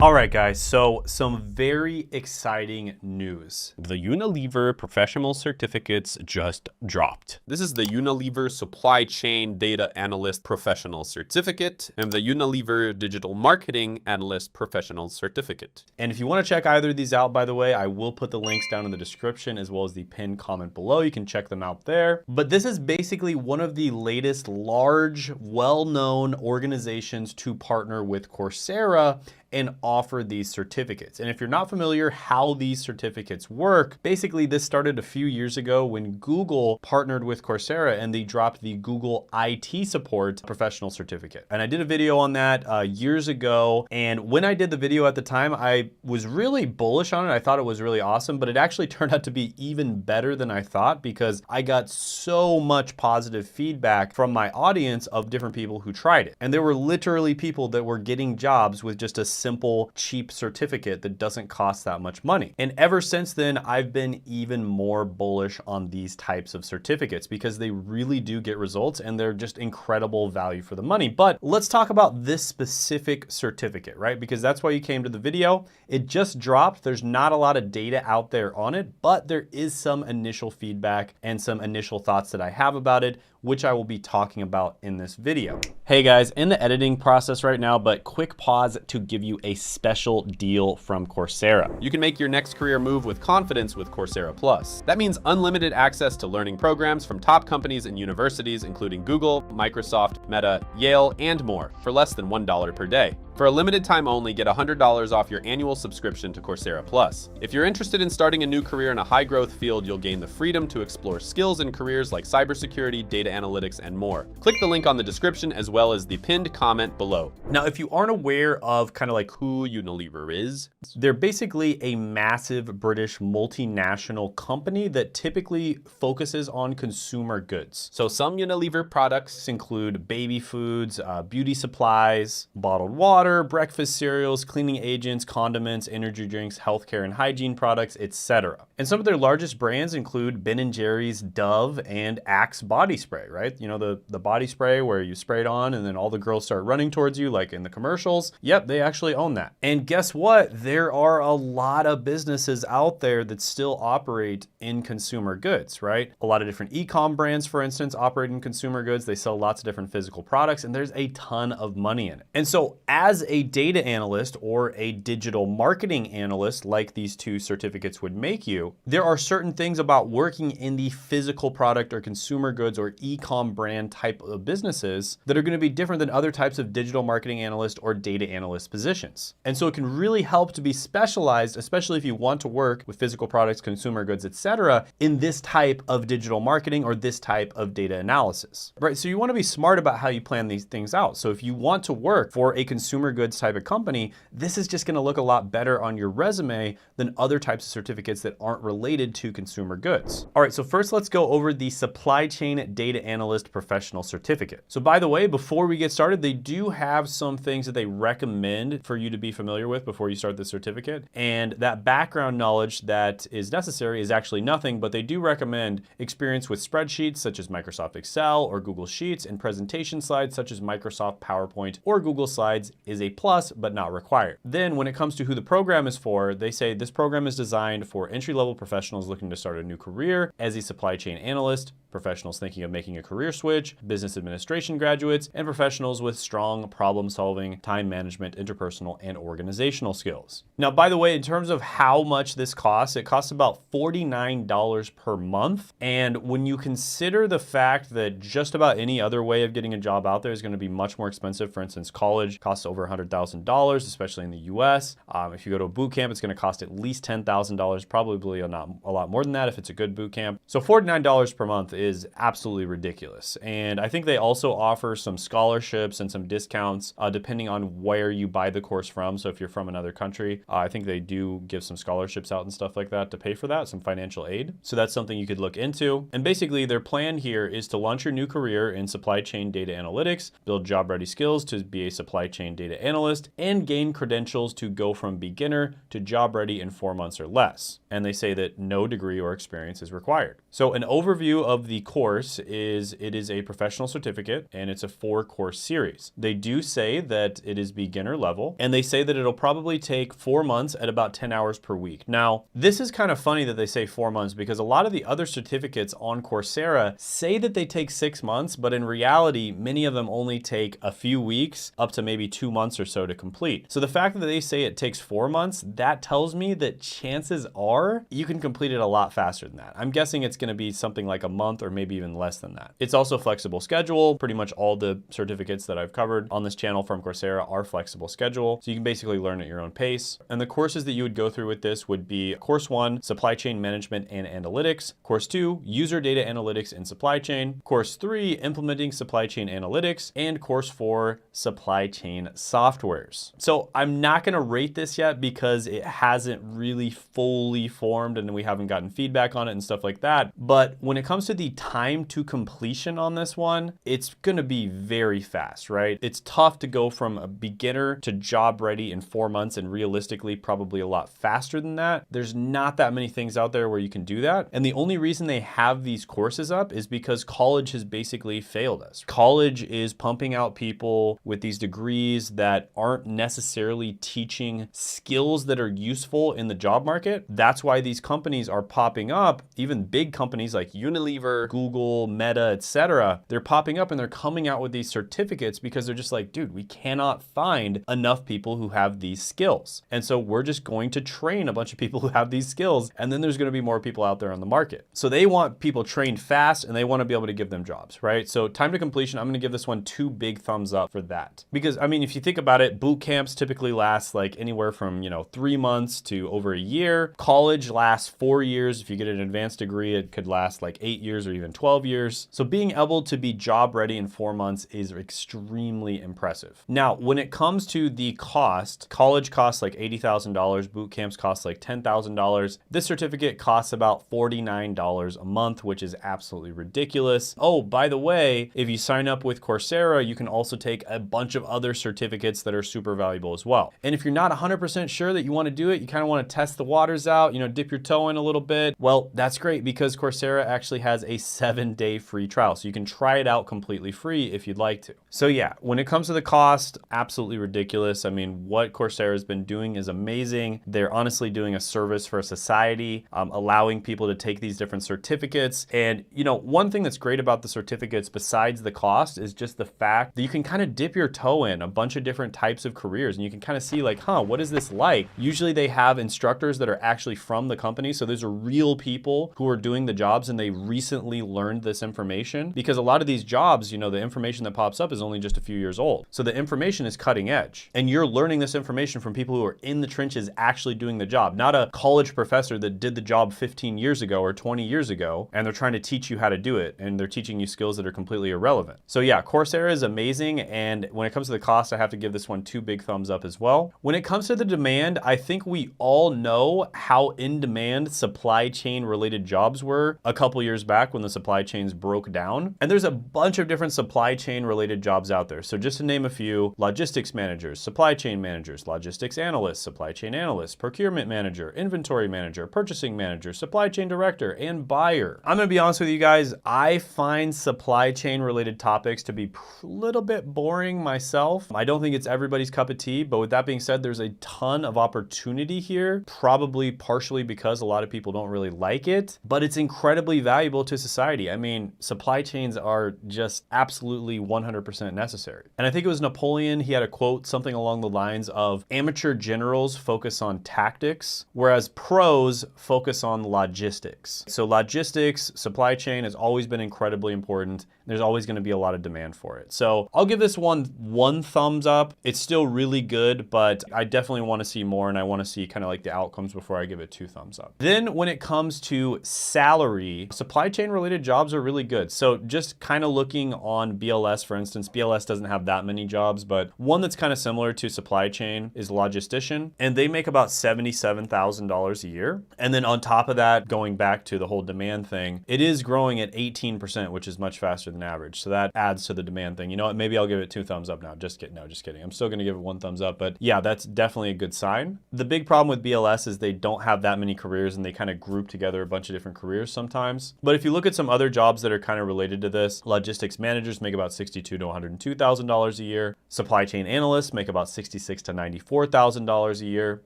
All right, guys, so some very exciting news. The Unilever professional certificates just dropped. This is the Unilever Supply Chain Data Analyst Professional Certificate and the Unilever Digital Marketing Analyst Professional Certificate. And if you want to check either of these out, by the way, I will put the links down in the description as well as the pinned comment below. You can check them out there. But this is basically one of the latest large, well-known organizations to partner with Coursera and offer these certificates. And if you're not familiar how these certificates work, basically this started a few years ago when Google partnered with Coursera and they dropped the Google IT Support Professional Certificate. And I did a video on that years ago. And when I did the video at the time, I was really bullish on it. I thought it was really awesome, but it actually turned out to be even better than I thought because I got so much positive feedback from my audience of different people who tried it. And there were literally people that were getting jobs with just a simple, cheap certificate that doesn't cost that much money. And ever since then, I've been even more bullish on these types of certificates because they really do get results and they're just incredible value for the money. But let's talk about this specific certificate, right? Because that's why you came to the video. It just dropped. There's not a lot of data out there on it, but there is some initial feedback and some initial thoughts that I have about it, which I will be talking about in this video. Hey guys, in the editing process right now, but quick pause to give you a special deal from Coursera. You can make your next career move with confidence with Coursera Plus. That means unlimited access to learning programs from top companies and universities, including Google, Microsoft, Meta, Yale, and more, for less than $1 per day. For a limited time only, get $100 off your annual subscription to Coursera Plus. If you're interested in starting a new career in a high-growth field, you'll gain the freedom to explore skills in careers like cybersecurity, data analytics, and more. Click the link on the description as well as the pinned comment below. Now, if you aren't aware of kind of like Who Unilever is, they're basically a massive British multinational company that typically focuses on consumer goods. So some Unilever products include baby foods, beauty supplies, bottled water, breakfast cereals, cleaning agents, condiments, energy drinks, healthcare and hygiene products, etc. And some of their largest brands include Ben & Jerry's, Dove, and Axe body spray, right? You know, the body spray where you spray it on and then all the girls start running towards you like in the commercials. Yep, they actually own that. And guess what? There are a lot of businesses out there that still operate in consumer goods, right? A lot of different e-com brands, for instance, operate in consumer goods. They sell lots of different physical products and there's a ton of money in it. And so as a data analyst or a digital marketing analyst, like these two certificates would make you, there are certain things about working in the physical product or consumer goods or e-com brand type of businesses that are going to be different than other types of digital marketing analyst or data analyst positions. And so it can really help to be specialized, especially if you want to work with physical products, consumer goods, etc., in this type of digital marketing or this type of data analysis, right? So you want to be smart about how you plan these things out. So if you want to work for a consumer goods type of company, this is just going to look a lot better on your resume than other types of certificates that aren't related to consumer goods. All right, so first let's go over the Supply Chain Data Analyst Professional Certificate. So by the way, before we get started, they do have some things that they recommend for you to be familiar with before you start the certificate. And that background knowledge that is necessary is actually nothing, but they do recommend experience with spreadsheets such as Microsoft Excel or Google Sheets, and presentation slides such as Microsoft PowerPoint or Google Slides is a plus, but not required. Then when it comes to who the program is for, they say this program is designed for entry-level professionals looking to start a new career as a supply chain analyst, professionals thinking of making a career switch, business administration graduates, and professionals with strong problem solving, time management, interpersonal, and organizational skills. Now, by the way, in terms of how much this costs, it costs about $49 per month. And when you consider the fact that just about any other way of getting a job out there is going to be much more expensive, for instance, college costs over $100,000, especially in the US. If you go to a boot camp, it's going to cost at least $10,000, probably a lot more than that if it's a good boot camp. So $49 per month is absolutely ridiculous. And I think they also offer some scholarships and some discounts depending on where you buy the course from. So if you're from another country, I think they do give some scholarships out and stuff like that to pay for that, some financial aid. So that's something you could look into. And basically their plan here is to launch your new career in supply chain data analytics, build job-ready skills to be a supply chain data analyst, and gain credentials to go from beginner to job-ready in 4 months or less. And they say that no degree or experience is required. So an overview of the course is it is a professional certificate and it's a 4-course series. They do say that it is beginner level and they say that it'll probably take 4 months at about 10 hours per week. Now, this is kind of funny that they say 4 months because a lot of the other certificates on Coursera say that they take 6 months, but in reality, many of them only take a few weeks up to maybe 2 months or so to complete. So the fact that they say it takes 4 months, that tells me that chances are you can complete it a lot faster than that. I'm guessing it's going to be something like a month or maybe even less than that. It's also flexible schedule. Pretty much all the certificates that I've covered on this channel from Coursera are flexible schedule. So you can basically learn at your own pace. And the courses that you would go through with this would be Course 1, Supply Chain Management and Analytics. Course 2, User Data Analytics in Supply Chain. Course 3, Implementing Supply Chain Analytics. And Course 4, Supply Chain Softwares. So I'm not going to rate this yet because it hasn't really fully formed and we haven't gotten feedback on it and stuff like that. But when it comes to the time to completion on this one, it's going to be very fast, right? It's tough to go from a beginner to job ready in 4 months and realistically probably a lot faster than that. There's not that many things out there where you can do that. And the only reason they have these courses up is because college has basically failed us. College is pumping out people with these degrees that aren't necessarily teaching skills that are useful in the job market. That's why these companies are popping up, even big companies like Unilever, Google, Meta, etc. They're popping up and they're coming out with these certificates because they're just like, dude, we cannot find enough people who have these skills. And so we're just going to train a bunch of people who have these skills. And then there's going to be more people out there on the market. So they want people trained fast and they want to be able to give them jobs, right? So time to completion, I'm going to give this one 2 big thumbs up for that. Because I mean, if you think about it, boot camps typically last like anywhere from, 3 months to over a year. College lasts 4 years. If you get an advanced degree, it could last like 8 years or even 12 years. So being able to be job ready in 4 months is extremely impressive. Now, when it comes to the cost, college costs like $80,000, boot camps cost like $10,000. This certificate costs about $49 a month, which is absolutely ridiculous. Oh, by the way, if you sign up with Coursera, you can also take a bunch of other certificates that are super valuable as well. And if you're not 100% sure that you want to do it, you kind of want to test the waters out, dip your toe in a little bit, well, that's great because Coursera actually has a 7-day free trial. So you can try it out completely free if you'd like to. So yeah, when it comes to the cost, absolutely ridiculous. I mean, what Coursera has been doing is amazing. They're honestly doing a service for society, allowing people to take these different certificates. And one thing that's great about the certificates besides the cost is just the fact that you can kind of dip your toe in a bunch of different types of careers and you can kind of see like, what is this like? Usually they have instructors that are actually from the company. So those are real people who are doing the jobs and they recently learned this information because a lot of these jobs, the information that pops up is only just a few years old. So the information is cutting edge and you're learning this information from people who are in the trenches actually doing the job, not a college professor that did the job 15 years ago or 20 years ago and they're trying to teach you how to do it and they're teaching you skills that are completely irrelevant. So yeah, Coursera is amazing, and when it comes to the cost, I have to give this one 2 big thumbs up as well. When it comes to the demand, I think we all know how in demand supply chain related jobs were a couple years back when the supply chains broke down. And there's a bunch of different supply chain related jobs out there. So just to name a few: logistics managers, supply chain managers, logistics analysts, supply chain analysts, procurement manager, inventory manager, purchasing manager, supply chain director, and buyer. I'm gonna be honest with you guys, I find supply chain related topics to be a little bit boring myself. I don't think it's everybody's cup of tea, but with that being said, there's a ton of opportunity here, probably partially because a lot of people don't really like it, but it's incredibly valuable to society. I mean, supply chains are just absolutely 100% necessary. And I think it was Napoleon, he had a quote, something along the lines of amateur generals focus on tactics, whereas pros focus on logistics. So logistics, supply chain has always been incredibly important. There's always going to be a lot of demand for it. So I'll give this one thumbs up. It's still really good, but I definitely want to see more and I want to see kind of like the outcomes before I give it 2 thumbs up. Then when it comes to salary, supply chain related jobs are really good. So just kind of looking on BLS, for instance, BLS doesn't have that many jobs, but one that's kind of similar to supply chain is logistician, and they make about $77,000 a year. And then on top of that, going back to the whole demand thing, it is growing at 18%, which is much faster than average. So that adds to the demand thing. You know what? Maybe I'll give it 2 thumbs up now. Just kidding. No, just kidding. I'm still going to give it 1 thumbs up. But yeah, that's definitely a good sign. The big problem with BLS is they don't have that many careers and they kind of group together a bunch of different careers sometimes. But if you look at some other jobs that are kind of related to this, logistics managers make about $62,000 to $102,000 a year. Supply chain analysts make about $66,000 to $94,000 a year.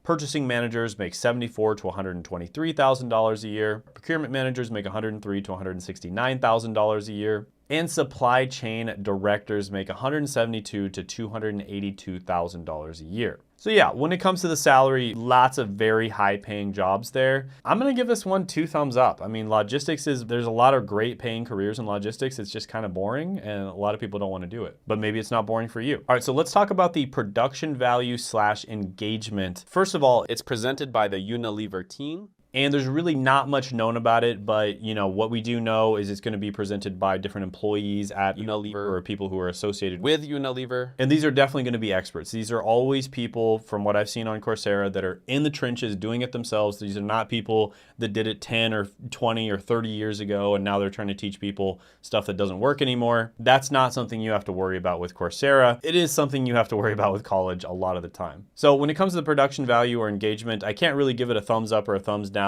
Purchasing managers make $74,000 to $123,000 a year. Procurement managers make $103,000 to $169,000 a year. And supply chain directors make $172,000 to $282,000 a year. So yeah, when it comes to the salary, lots of very high paying jobs there. I'm gonna give this one 2 thumbs up. I mean, there's a lot of great paying careers in logistics. It's just kind of boring and a lot of people don't want to do it, but maybe it's not boring for you. All right, so let's talk about the production value / engagement. First of all, It's presented by the Unilever team. and there's really not much known about it, but you know, what we do know is it's going to be presented by different employees at Unilever or people who are associated With Unilever. And these are definitely going to be experts. These are always people, from what I've seen on Coursera, that are in the trenches doing it themselves. These are not people that did it 10 or 20 or 30 years ago and now they're trying to teach people stuff that doesn't work anymore. That's not something you have to worry about with Coursera. It is something you have to worry about with college a lot of the time. So when it comes to the production value or engagement, I can't really give it a thumbs up or a thumbs down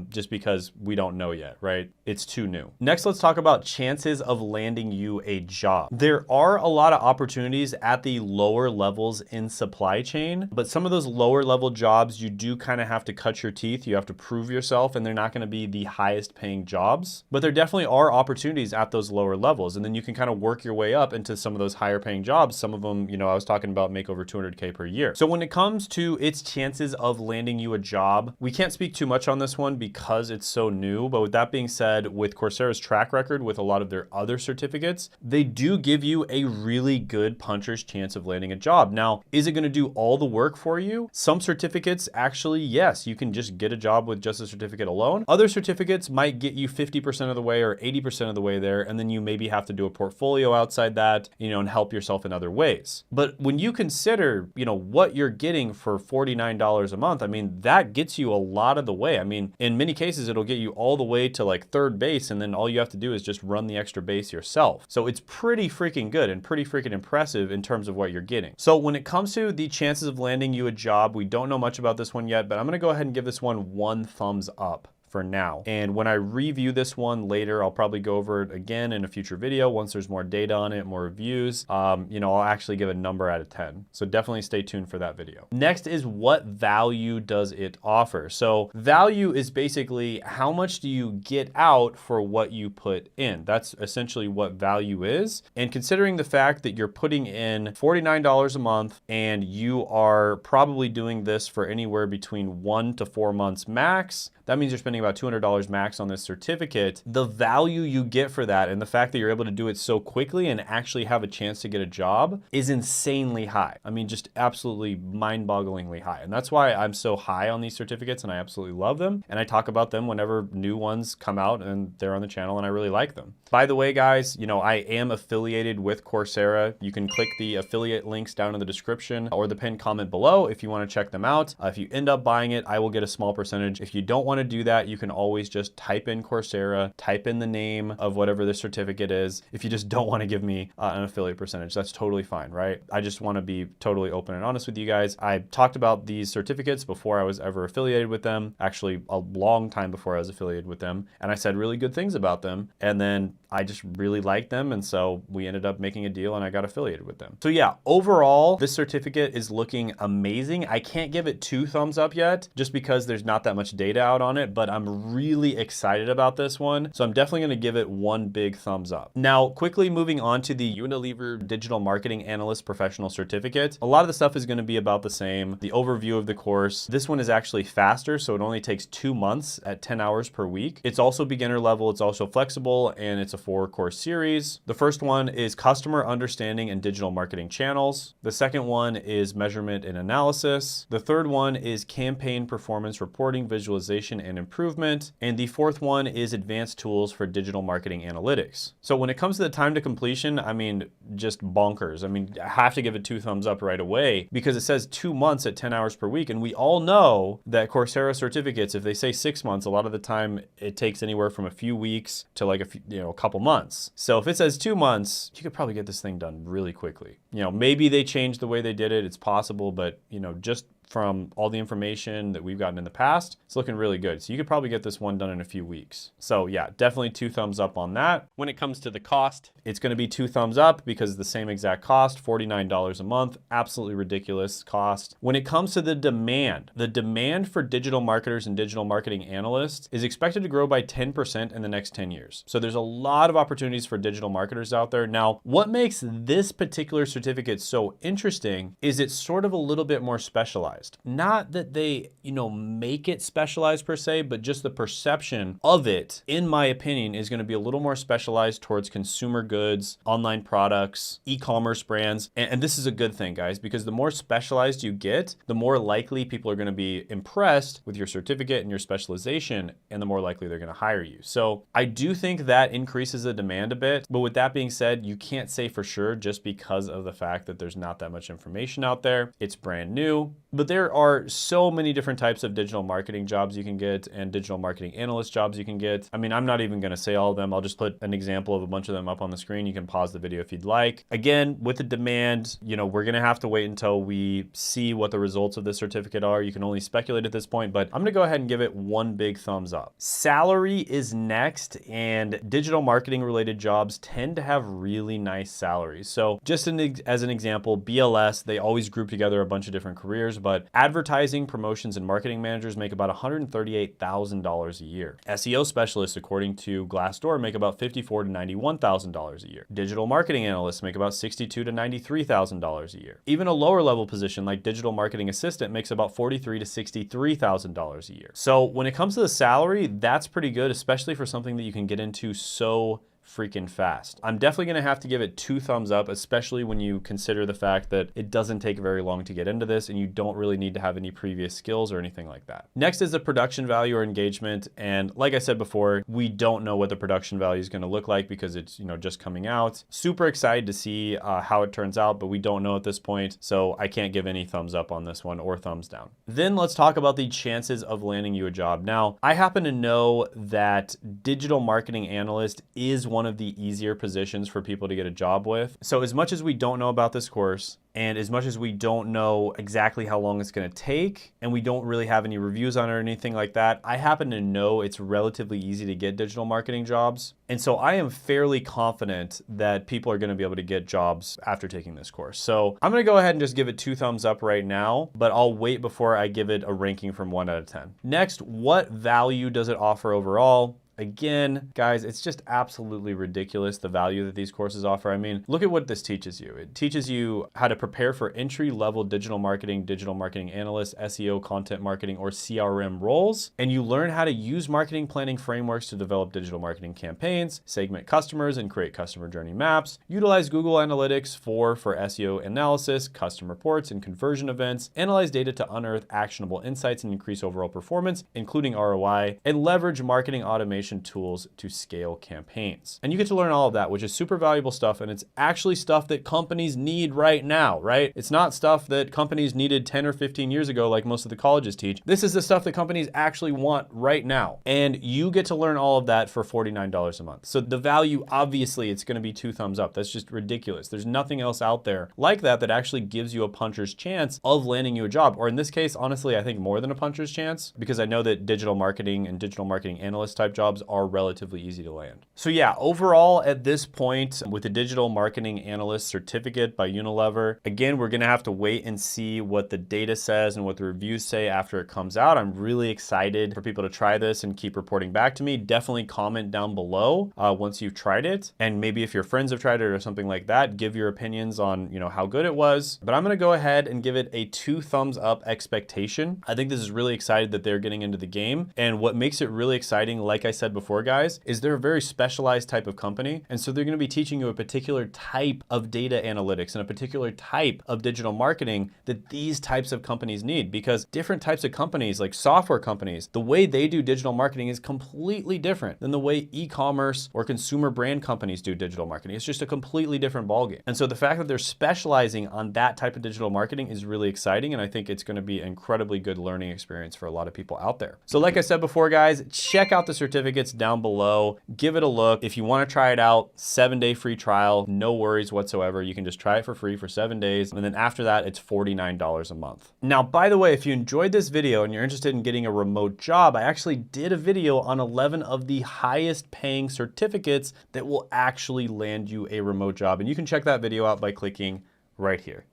just because we don't know yet, right? It's too new. Next, let's talk about chances of landing you a job. There are a lot of opportunities at the lower levels in supply chain, but some of those lower level jobs, you do kind of have to cut your teeth. You have to prove yourself and they're not going to be the highest paying jobs, but there definitely are opportunities at those lower levels. And then you can kind of work your way up into some of those higher paying jobs. Some of them, you know, I was talking about make over 200K per year. So when it comes to its chances of landing you a job, we can't speak too much on this one because it's so new. But with that being said, with Coursera's track record with a lot of their other certificates, they do give you a really good puncher's chance of landing a job. Now, is it going to do all the work for you? Some certificates actually, yes, you can just get a job with just a certificate alone. Other certificates might get you 50% of the way or 80% of the way there, and then you maybe have to do a portfolio outside that, you know, and help yourself in other ways. But when you consider, you know, what you're getting for $49 a month, I mean, that gets you a lot of the way. I mean, in many cases, it'll get you all the way to like third base, and then all you have to do is just run the extra base yourself. So it's pretty freaking good and pretty freaking impressive in terms of what you're getting. So when it comes to the chances of landing you a job, we don't know much about this one yet, but I'm gonna go ahead and give this one 1 thumbs up for now. And when I review this one later, I'll probably go over it again in a future video once there's more data on it, more reviews. You know, I'll actually give a number out of 10. So definitely stay tuned for that video. Next is, what value does it offer? So value is basically how much do you get out for what you put in? That's essentially what value is. And considering the fact that you're putting in $49 a month and you are probably doing this for anywhere between 1 to 4 months max, that means you're spending about $200 max on this certificate. The value you get for that and the fact that you're able to do it so quickly and actually have a chance to get a job is insanely high. I mean, just absolutely mind-bogglingly high. And that's why I'm so high on these certificates and I absolutely love them. And I talk about them whenever new ones come out and they're on the channel and I really like them. By the way, guys, you know, I am affiliated with Coursera. You can click the affiliate links down in the description or the pinned comment below if you want to check them out. If you end up buying it, I will get a small percentage. If you don't want to do that, you can always just type in Coursera, type in the name of whatever the certificate is. If you just don't want to give me an affiliate percentage, that's totally fine, right? I just want to be totally open and honest with you guys. I talked about these certificates before I was ever affiliated with them, actually a long time before I was affiliated with them. And I said really good things about them. And then I just really liked them. And so we ended up making a deal and I got affiliated with them. So yeah, overall, this certificate is looking amazing. I can't give it 2 thumbs up yet, just because there's not that much data out on it, but I'm really excited about this one. So I'm definitely gonna give it 1 big thumbs up. Now, quickly moving on to the Unilever Digital Marketing Analyst Professional Certificate. A lot of the stuff is gonna be about the same. The overview of the course. This one is actually faster, so it only takes 2 months at 10 hours per week. It's also beginner level, it's also flexible, and it's a 4-course series. The first one is Customer Understanding and Digital Marketing Channels. The second one is Measurement and Analysis. The third one is Campaign Performance Reporting, Visualization, and Improvement. improvement. And the fourth one is advanced tools for digital marketing analytics. So when it comes to the time to completion, I mean, just bonkers. I mean, I have to give it 2 thumbs up right away because it says 2 months at 10 hours per week. And we all know that Coursera certificates, if they say 6 months, a lot of the time it takes anywhere from a few weeks to like a couple months. So if it says 2 months, you could probably get this thing done really quickly. Maybe they changed the way they did it. It's possible, but just from all the information that we've gotten in the past, it's looking really good. So you could probably get this one done in a few weeks. So yeah, definitely 2 thumbs up on that. When it comes to the cost, it's going to be 2 thumbs up because it's the same exact cost, $49 a month, absolutely ridiculous cost. When it comes to the demand for digital marketers and digital marketing analysts is expected to grow by 10% in the next 10 years. So there's a lot of opportunities for digital marketers out there. Now, what makes this particular certificate so interesting is it's sort of a little bit more specialized. Not that they, make it specialized per se, but just the perception of it, in my opinion, is going to be a little more specialized towards consumer goods, online products, e-commerce brands. And this is a good thing, guys, because the more specialized you get, the more likely people are going to be impressed with your certificate and your specialization, and the more likely they're going to hire you. So I do think that increases the demand a bit. But with that being said, you can't say for sure just because of the fact that there's not that much information out there. It's brand new. But there are so many different types of digital marketing jobs you can get and digital marketing analyst jobs you can get. I mean, I'm not even going to say all of them. I'll just put an example of a bunch of them up on the screen. You can pause the video if you'd like. Again, with the demand, we're going to have to wait until we see what the results of this certificate are. You can only speculate at this point, but I'm going to go ahead and give it 1 big thumbs up. Salary is next, and digital marketing related jobs tend to have really nice salaries. So just as an example, BLS, they always group together a bunch of different careers, but advertising, promotions, and marketing managers make about $138,000 a year. SEO specialists, according to Glassdoor, make about $54,000 to $91,000 a year. Digital marketing analysts make about $62,000 to $93,000 a year. Even a lower level position like digital marketing assistant makes about $43,000 to $63,000 a year. So when it comes to the salary, that's pretty good, especially for something that you can get into so freaking fast. I'm definitely going to have to give it 2 thumbs up, especially when you consider the fact that it doesn't take very long to get into this and you don't really need to have any previous skills or anything like that. Next is the production value or engagement. And like I said before, we don't know what the production value is going to look like because it's, just coming out. Super excited to see how it turns out, but we don't know at this point. So I can't give any thumbs up on this one or thumbs down. Then let's talk about the chances of landing you a job. Now, I happen to know that digital marketing analyst is one of the easier positions for people to get a job with. So as much as we don't know about this course, and as much as we don't know exactly how long it's going to take, and we don't really have any reviews on it or anything like that, I happen to know it's relatively easy to get digital marketing jobs. And so I am fairly confident that people are going to be able to get jobs after taking this course. So I'm going to go ahead and just give it 2 thumbs up right now, but I'll wait before I give it a ranking from 1 out of 10. Next, what value does it offer overall? Again, guys, it's just absolutely ridiculous the value that these courses offer. I mean, look at what this teaches you. It teaches you how to prepare for entry-level digital marketing analyst, SEO, content marketing, or CRM roles. And you learn how to use marketing planning frameworks to develop digital marketing campaigns, segment customers, and create customer journey maps. Utilize Google Analytics for SEO analysis, custom reports, and conversion events. Analyze data to unearth actionable insights and increase overall performance, including ROI. And leverage marketing automation tools to scale campaigns. And you get to learn all of that, which is super valuable stuff. And it's actually stuff that companies need right now, right? It's not stuff that companies needed 10 or 15 years ago, like most of the colleges teach. This is the stuff that companies actually want right now. And you get to learn all of that for $49 a month. So the value, obviously, it's going to be 2 thumbs up. That's just ridiculous. There's nothing else out there like that actually gives you a puncher's chance of landing you a job. Or in this case, honestly, I think more than a puncher's chance, because I know that digital marketing and digital marketing analyst type jobs are relatively easy to land. So yeah, overall at this point with the digital marketing analyst certificate by Unilever, again, we're going to have to wait and see what the data says and what the reviews say after it comes out. I'm really excited for people to try this and keep reporting back to me. Definitely comment down below once you've tried it. And maybe if your friends have tried it or something like that, give your opinions on, how good it was. But I'm going to go ahead and give it a 2 thumbs up expectation. I think this is really excited that they're getting into the game. And what makes it really exciting, like I said said before, guys, is they're a very specialized type of company. And so they're going to be teaching you a particular type of data analytics and a particular type of digital marketing that these types of companies need, because different types of companies, like software companies, the way they do digital marketing is completely different than the way e-commerce or consumer brand companies do digital marketing. It's just a completely different ballgame. And so the fact that they're specializing on that type of digital marketing is really exciting. And I think it's going to be an incredibly good learning experience for a lot of people out there. So like I said before, guys, check out the certificates down below. Give it a look. If you want to try it out, 7-day free trial, no worries whatsoever. You can just try it for free for 7 days. And then after that, it's $49 a month. Now, by the way, if you enjoyed this video and you're interested in getting a remote job, I actually did a video on 11 of the highest paying certificates that will actually land you a remote job. And you can check that video out by clicking right here.